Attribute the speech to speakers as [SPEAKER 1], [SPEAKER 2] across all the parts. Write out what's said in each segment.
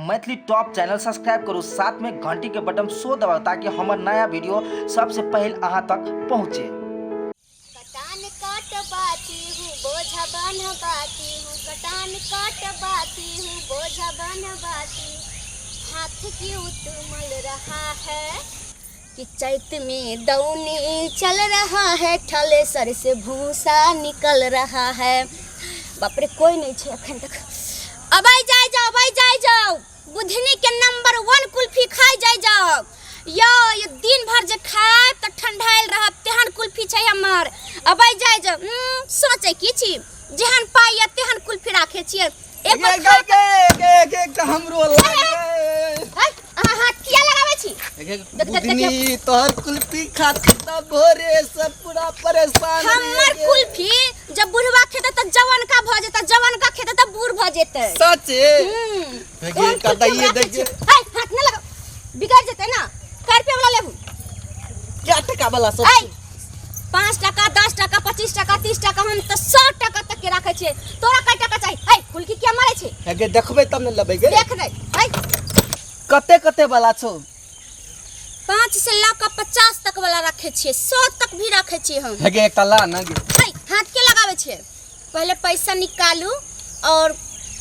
[SPEAKER 1] Maithili top channel subscribe करू, साथ में घंटी के बटन सो दबाओ ताकि हमार नया वीडियो सबसे पहले अहाँ तक पहुँचे।
[SPEAKER 2] कटान काटबाती हूँ बोझा बनबाती हूँ, कटान काटबाती हूँ बोझा बनबाती, हाथ क्यों तुमल रहा है कि चैत में दौनी चल रहा है, ठले सर से भूसा निकल रहा है। बाप रे कोई नहीं छे अखन तक। अब आई जाए जाओ बुधनी के नंबर 1 कुल्फी खाई जाओ। ये दिन भर जे खाए तो ठंडाइल रह तेहन कुल्फी छै हमर। अब आई जाओ सोचे की छी जेहन पाई तेहन कुल्फी राखे छियै। एक
[SPEAKER 3] हमरो
[SPEAKER 2] हाथ किया लगाबै छी?
[SPEAKER 3] बुधनी तोहर कुल्फी खाती त भोरे से पूरा परेशान।
[SPEAKER 2] हमर कुल्फी जब बुढ़वा खेते त जवान का भ जेता, जवान का खेते त बूढ़ भ जेते।
[SPEAKER 3] सच है का दइए देखिए
[SPEAKER 2] हाथ न लगा बिगड़ जेते ना। कर पे वाला लेबू
[SPEAKER 3] क्या टका वाला सब
[SPEAKER 2] 5 टका 10 टका 25 टका 30 टका हम त 100 टका तक के राखे छे। तोरा कै टका चाहिए? कुल्फी क्या मारे छे?
[SPEAKER 3] आगे देखबे तब न लेबै गे।
[SPEAKER 2] देख दे
[SPEAKER 3] कते कते वाला छौ?
[SPEAKER 2] 5 से लाकर 50 तक वाला रखे छे, 100 तक भी रखे छे हम।
[SPEAKER 3] आगे एक ला ना गे।
[SPEAKER 2] हाथ के लगावे छे? पहले पैसा निकालू और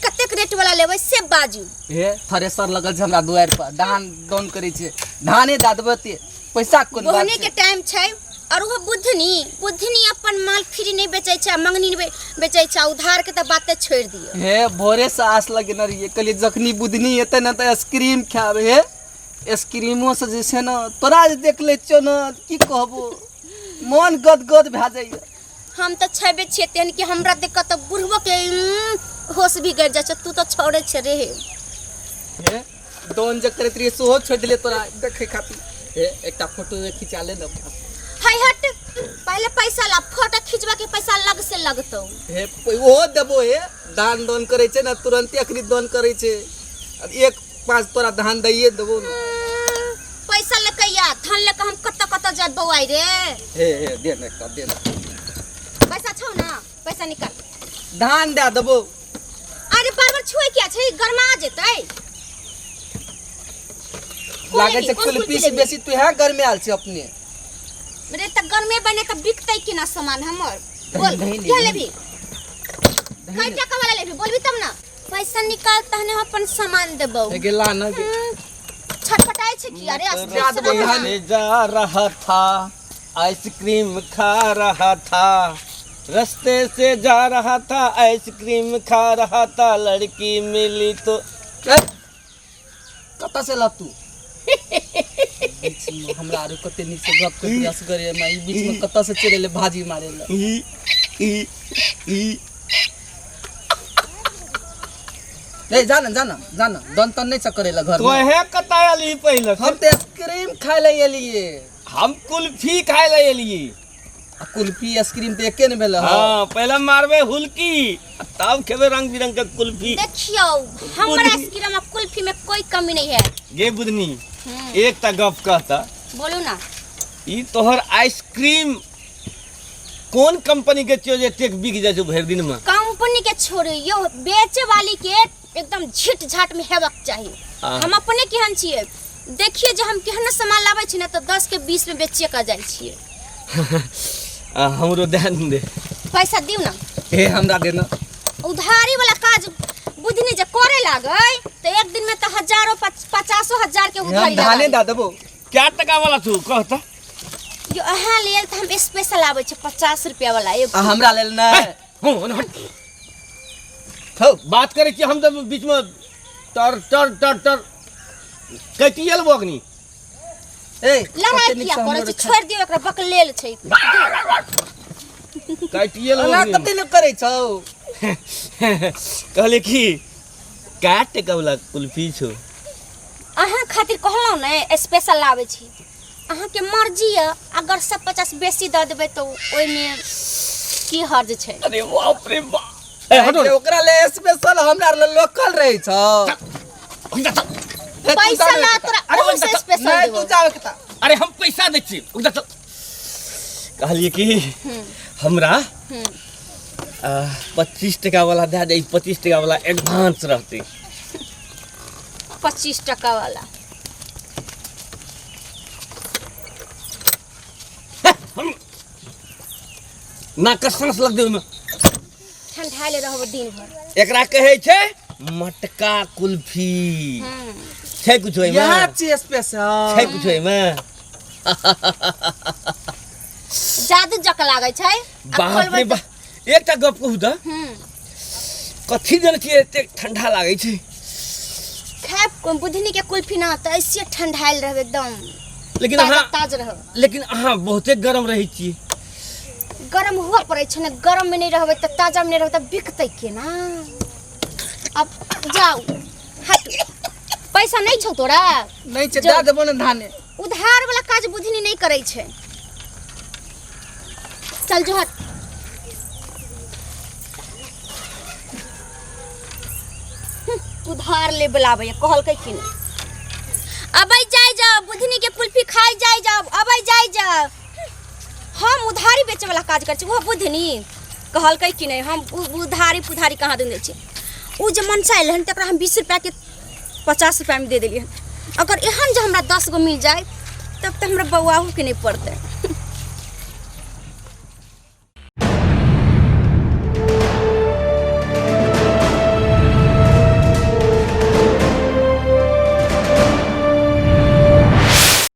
[SPEAKER 2] कतेक रेट वाला लेबै से बाजू।
[SPEAKER 3] हे थ्रेसर लगल छै हमरा दुआर पर, धान दौन करे छै, धाने दा देबै ते पैसा कोन बात छै?
[SPEAKER 2] बोहनी के टाइम छै और वो बुधनी अपन माल फ्री नहीं बेचे छै, मंगनी नहीं बेचे छै, उधार के त बातें छोड़ दियो।
[SPEAKER 3] हे भोरे से आस लगन रहिए कहलिए जखनी बुधनी एते न त आइसक्रीम खाब। हे आइसक्रीमो से जे छै न तोरा जे देख ले छियो न की कहबो मन गदगद भए जाइए।
[SPEAKER 2] हम तो छेबे छिए तेन कि हमरा देख त बुढ़बो के होश भी गिर जाय छ। तू तो छोड़े छ रे।
[SPEAKER 3] हे दोन जे करत रहिए सोहो छोड़ दिले तोरा देखे खातिर। हे एकटा फोटो खिंचा ले न।
[SPEAKER 2] हाय हट पहले पैसा ला, फोटो खिंचवा के पैसा लग से लगतो।
[SPEAKER 3] हे ओ देबो। हे दान दोन करे छै न तुरंत अखरी दोन करे छै। 1-5 तोरा धान दइए देबो न।
[SPEAKER 2] पैसा लेके या धान लेके हम कत जाय बौआई रे।
[SPEAKER 3] हे दे न का दे न।
[SPEAKER 2] पैसा छौ ना? पैसा निकाल।
[SPEAKER 3] धान दे देबो।
[SPEAKER 2] अरे बार छुए क्या छै? गरमा जेतै।
[SPEAKER 3] लागे छै कुल्फी से बेसी तू है घर में आल छै अपने।
[SPEAKER 2] रे त गरमे बने त बिकतै कि ना सामान हमर? बोल क्या लेबी? कै टका वाला लेबी बोलबी तब ना। पैसा निकाल तहने हम अपन सामान देबो।
[SPEAKER 3] हे गेला न गे।
[SPEAKER 2] छटपटाई छै कि? अरे
[SPEAKER 3] धाने जा रहा था, आइसक्रीम खा रहा था, रास्ते से जा रहा था, आइसक्रीम खा रहा था, लड़की मिली तो कता से ला तू? हमरा आरो कते नीक से गप कर प्रयास करे मैं ई बीच में कता से चले ले भाजी मारे ला। ए जाना दन तन नहीं चकरेला घर में।
[SPEAKER 4] तोहे कता आली पहले?
[SPEAKER 3] हम तो आइसक्रीम खाए ले एलिए।
[SPEAKER 4] हम कुल्फी खाए ले एलिए।
[SPEAKER 3] कुल्फी आइसक्रीम तो एके ने भेल।
[SPEAKER 4] हां पहले मारबे हुलकी तब खेबे रंग बिरंग के कुल्फी।
[SPEAKER 2] देखियो हमरा आइसक्रीम और कुल्फी में कोई कमी नहीं है।
[SPEAKER 4] गे बुधनी एक ता गप कहता।
[SPEAKER 2] बोलू ना।
[SPEAKER 4] ई तोहर आइसक्रीम कौन कंपनी के छियो जे टेक बिक जाय छै भर दिन में?
[SPEAKER 2] कंपनी के छोड़े यो बेचे वाली के एकदम झिट झाट में हेबक चाहिए। हम अपने केहन छिए देखिए जे हम केहन सामान लाबै छी ना तो 10 के 20 में बेचे का जाय छिए।
[SPEAKER 4] हमरो ध्यान दे।
[SPEAKER 2] पैसा दिउ ना।
[SPEAKER 3] हे हमरा देना।
[SPEAKER 2] उधारी वाला काज बुधनी जे करे लागै तो एक दिन में तो हजारों 50 हजार के उधारी
[SPEAKER 3] हम धाने दा देबो।
[SPEAKER 4] क्या टका वाला तू कहता?
[SPEAKER 2] यो अहाँ लेल त हम स्पेशल आबै छै 50 रुपया वाला एगो।
[SPEAKER 3] हमरा लेल ना।
[SPEAKER 4] हो बात करे कि हम जब बीच में टर कटियल बगनी।
[SPEAKER 3] ए
[SPEAKER 2] लड़ाई किया करे छै? छोड़ दियो एकरा बकलेल छै।
[SPEAKER 4] कटियल
[SPEAKER 3] ना
[SPEAKER 4] बगनी
[SPEAKER 3] कते न करे छौ?
[SPEAKER 4] कहले कि का टका वाला कुल्फी छौ?
[SPEAKER 2] अहाँ खातिर कहलौ ने स्पेशल लाबै छी। अहाँ के मर्जी है, अगर 50 बेसी द देबै तो ओइ में की हर्ज छै?
[SPEAKER 4] अरे बाप रे बाप।
[SPEAKER 3] ओकरा ले स्पेशल हमरा ले लोकल रहै छौ।
[SPEAKER 2] पैसा ला तोरा और से स्पेशल
[SPEAKER 3] नहीं
[SPEAKER 2] देबो।
[SPEAKER 3] तू जाओ कता।
[SPEAKER 4] अरे हम पैसा दै छी। कहलिए कि हमरा 25 टका वाला दे दे, 25 टका वाला एडवांस रहते।
[SPEAKER 2] 25 टका वाला।
[SPEAKER 4] ना का सांस लग दे में
[SPEAKER 2] ठंडाइले रहब दिन भर।
[SPEAKER 4] एकरा कहे छे मटका कुल्फी छै कुछ होय में
[SPEAKER 1] यहाँ ची स्पेशल
[SPEAKER 4] छै कुछ होय में
[SPEAKER 2] जादू जक लागे छै।
[SPEAKER 4] बाप रे बा एकटा गप कहू त कथी जन के एते ठंडा लागे छै
[SPEAKER 2] खाए बुधनी के कुल्फी ना त ऐसे ठंडाइल रहब एकदम
[SPEAKER 4] लेकिन अहाँ
[SPEAKER 2] ताज रहब।
[SPEAKER 4] लेकिन अहाँ बहुते गरम रही छी
[SPEAKER 2] गरम हुआ पड़े छै ना। गरम में नहीं रहबे त ताजा में नहीं रहबे त बिकते के ना। अब जाओ हट पैसा नहीं छौ तोरा
[SPEAKER 1] नहीं छै दे देबो न धाने।
[SPEAKER 2] उधार वाला काज बुधनी नहीं करे छै। चल जो हट। उधार ले बुलावे कहल के कि नहीं। अबै जाय जाओ बुधनी के कुल्फी खाई जाय जाओ। अबै जाय जाओ। हम उधारी बेचे वाला काज कर छी वो बुधनी कहल के कि नहीं। हम उधारी पुधारी कहाँ दे छी। उ जे मन से आइल हन तकरा हम 20 रुपया के 50 रुपया में दे देलिए। अगर एहन जे हमरा 10 गो मिल जाए तब तो हमरा बौआहू के नहीं पड़ते।